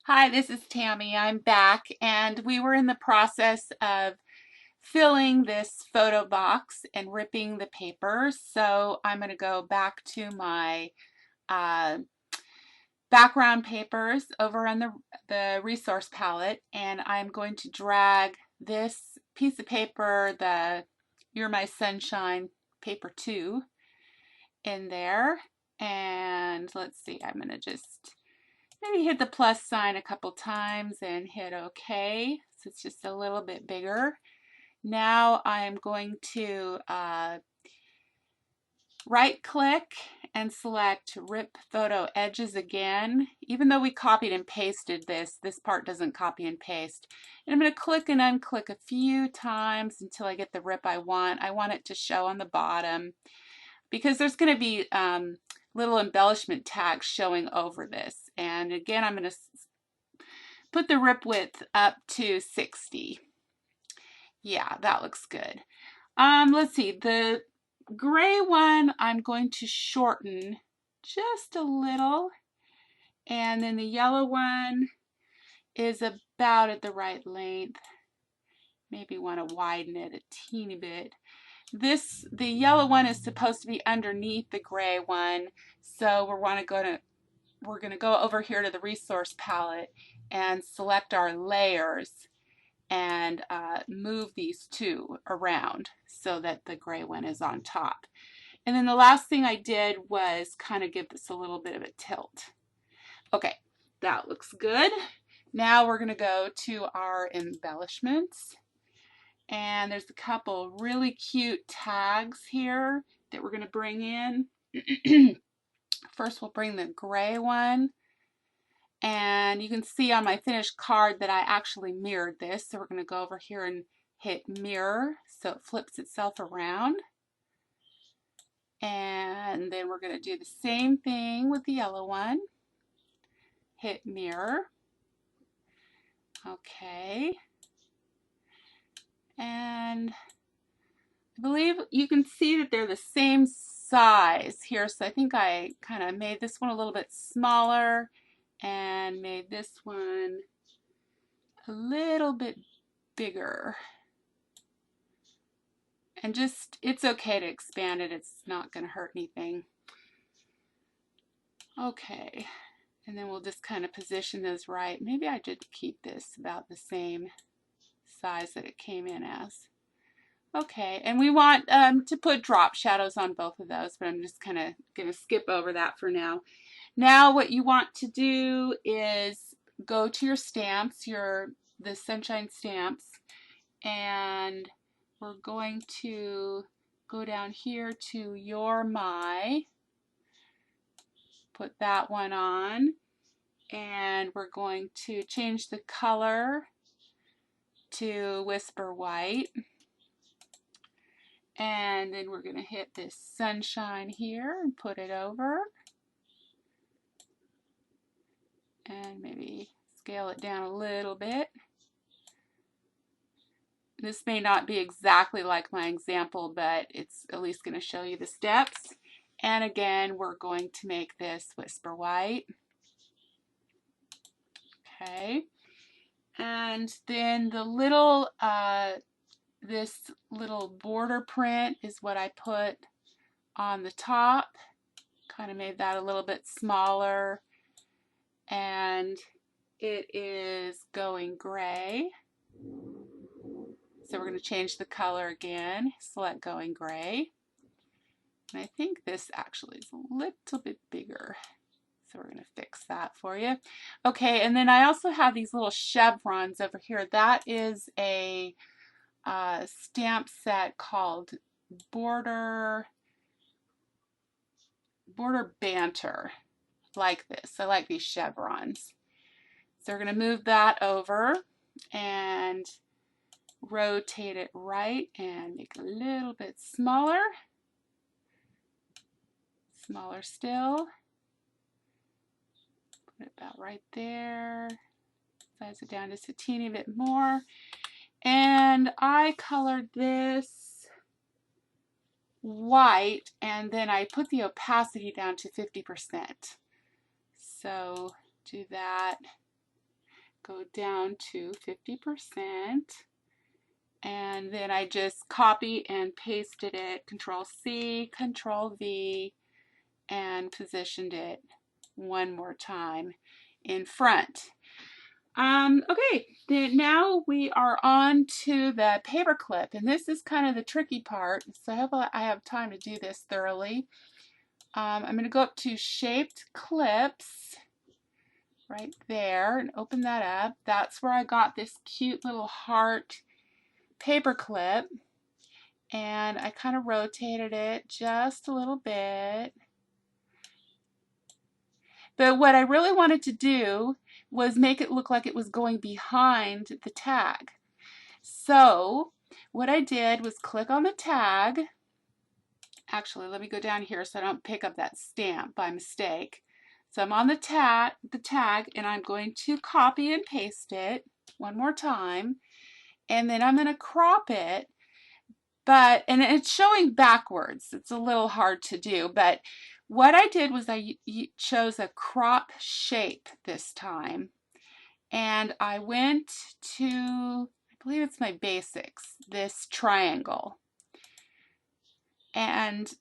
Hi, this is Tammy. I'm back, and we were in the process of filling this photo box and ripping the paper. So I'm going to go back to my uh, background papers over on the resource palette, and I'm going to drag this piece of paper, the You're My Sunshine paper 2, in there. And let's see, I'm going to just maybe hit the plus sign a couple times and hit OK. So it's just a little bit bigger. Now I'm going to right click and select Rip Photo Edges again. Even though we copied and pasted this part doesn't copy and paste. And I'm going to click and unclick a few times until I get the rip I want. I want it to show on the bottom because there's going to be little embellishment tags showing over this. And again, I'm going to put the rip width up to 60. Yeah, that looks good. Let's see, the gray one I'm going to shorten just a little, and then the yellow one is about at the right length. Maybe want to widen it a teeny bit. The yellow one is supposed to be underneath the gray one, so we're going to go over here to the resource palette and select our layers and move these two around so that the gray one is on top. And then the last thing I did was kind of give this a little bit of a tilt. Okay, that looks good. Now we're going to go to our embellishments. And there's a couple really cute tags here that we're going to bring in. First, we'll bring the gray one. And you can see on my finished card that I actually mirrored this. So we're going to go over here and hit mirror so it flips itself around. And then we're going to do the same thing with the yellow one. Hit mirror. Okay. And I believe you can see that they're the same size here. So I think I kind of made this one a little bit smaller and made this one a little bit bigger. And just, it's okay to expand it. It's not going to hurt anything. Okay. And then we'll just kind of position those right. Maybe I did keep this about the same size that it came in as. Okay, and we want to put drop shadows on both of those, but I'm just kind of going to skip over that for now. Now what you want to do is go to your stamps, the Sunshine stamps, and we're going to go down here to You're My, put that one on, and we're going to change the color to Whisper White. And then we're going to hit this Sunshine here and put it over. And maybe scale it down a little bit. This may not be exactly like my example, but it's at least going to show you the steps. And again, we're going to make this Whisper White. Okay. And then the little, this little border print is what I put on the top. Kind of made that a little bit smaller. And it is going gray. So we're going to change the color again, select going gray. And I think this actually is a little bit bigger. So we're going to fix that for you. Okay, and then I also have these little chevrons over here. That is a stamp set called Border Banter, like this. I like these chevrons. So we're going to move that over and rotate it right and make it a little bit smaller. Smaller still. Put it about right there. Size it down just a teeny bit more. And I colored this white and then I put the opacity down to 50%. So do that. go down to 50%. And then I just copy and pasted it, Control C, Control V, and positioned it one more time in front. Okay, then now we are on to the paper clip, and this is kind of the tricky part, so I hope I have time to do this thoroughly. I'm going to go up to Shaped Clips right there and open that up. That's where I got this cute little heart paper clip, and I kind of rotated it just a little bit. But what I really wanted to do was make it look like it was going behind the tag. So what I did was click on the tag. Actually, let me go down here so I don't pick up that stamp by mistake. So I'm on the tag, and I'm going to copy and paste it one more time. And then I'm going to crop it. And it's showing backwards. It's a little hard to do, but what I did was I chose a crop shape this time, and I went to, I believe it's my basics, this triangle, and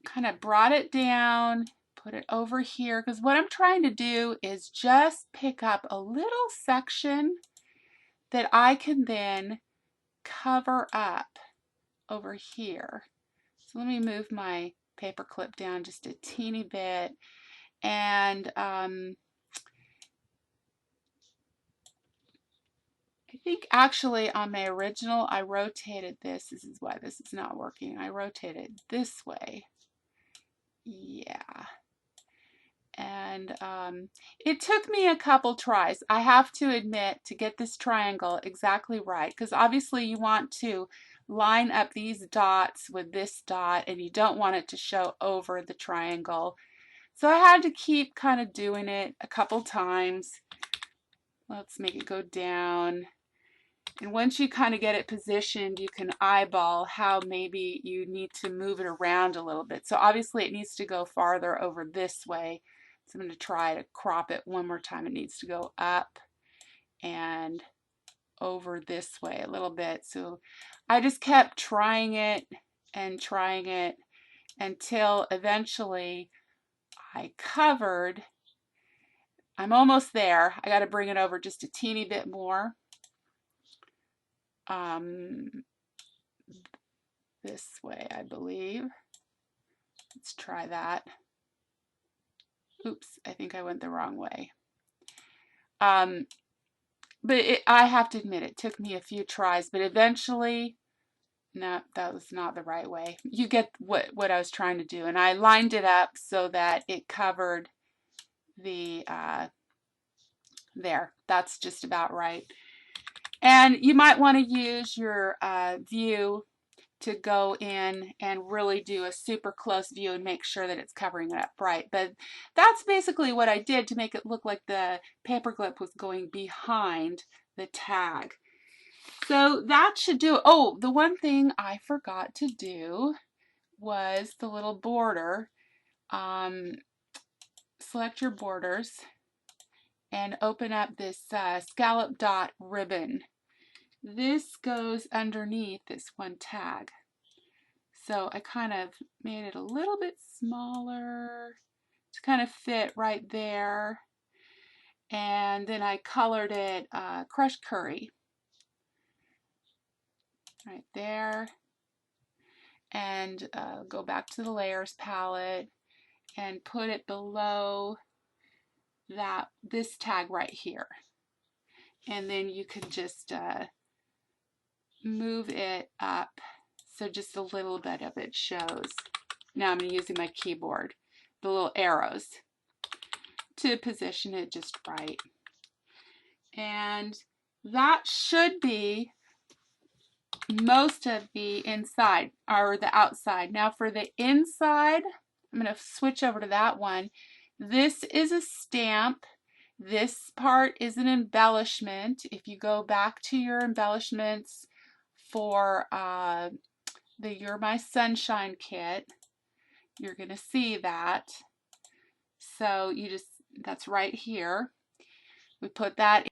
kind of brought it down, put it over here, because what I'm trying to do is just pick up a little section that I can then cover up over here. So let me move my paper clip down just a teeny bit, and I think actually on my original I rotated this. This is why this is not working. I rotated this way. Yeah. And it took me a couple tries, I have to admit, to get this triangle exactly right, because obviously you want to line up these dots with this dot, and you don't want it to show over the triangle. So I had to keep kind of doing it a couple times. Let's make it go down. And once you kind of get it positioned, you can eyeball how maybe you need to move it around a little bit. So obviously it needs to go farther over this way. So I'm going to try to crop it one more time. It needs to go up and over this way a little bit. So I just kept trying it until eventually I covered. I'm almost there. I got to bring it over just a teeny bit more. This way, I believe. Let's try that. Oops, I think I went the wrong way. But I have to admit, it took me a few tries, but eventually, no, that was not the right way. You get what I was trying to do, and I lined it up so that it covered the, there. That's just about right. And you might want to use your view to go in and really do a super close view and make sure that it's covering it up right. But that's basically what I did to make it look like the paperclip was going behind the tag. So that should do it. Oh, the one thing I forgot to do was the little border. Select your borders and open up this scallop dot ribbon. This goes underneath this one tag. So I kind of made it a little bit smaller to kind of fit right there. And then I colored it crushed curry right there. And go back to the layers palette and put it below this tag right here. And then you can just move it up so just a little bit of it shows. Now I'm using my keyboard, the little arrows, to position it just right. And that should be most of the inside or the outside. Now for the inside, I'm going to switch over to that one. This is a stamp. This part is an embellishment. If you go back to your embellishments for the You're My Sunshine kit, you're going to see that. So that's right here. We put that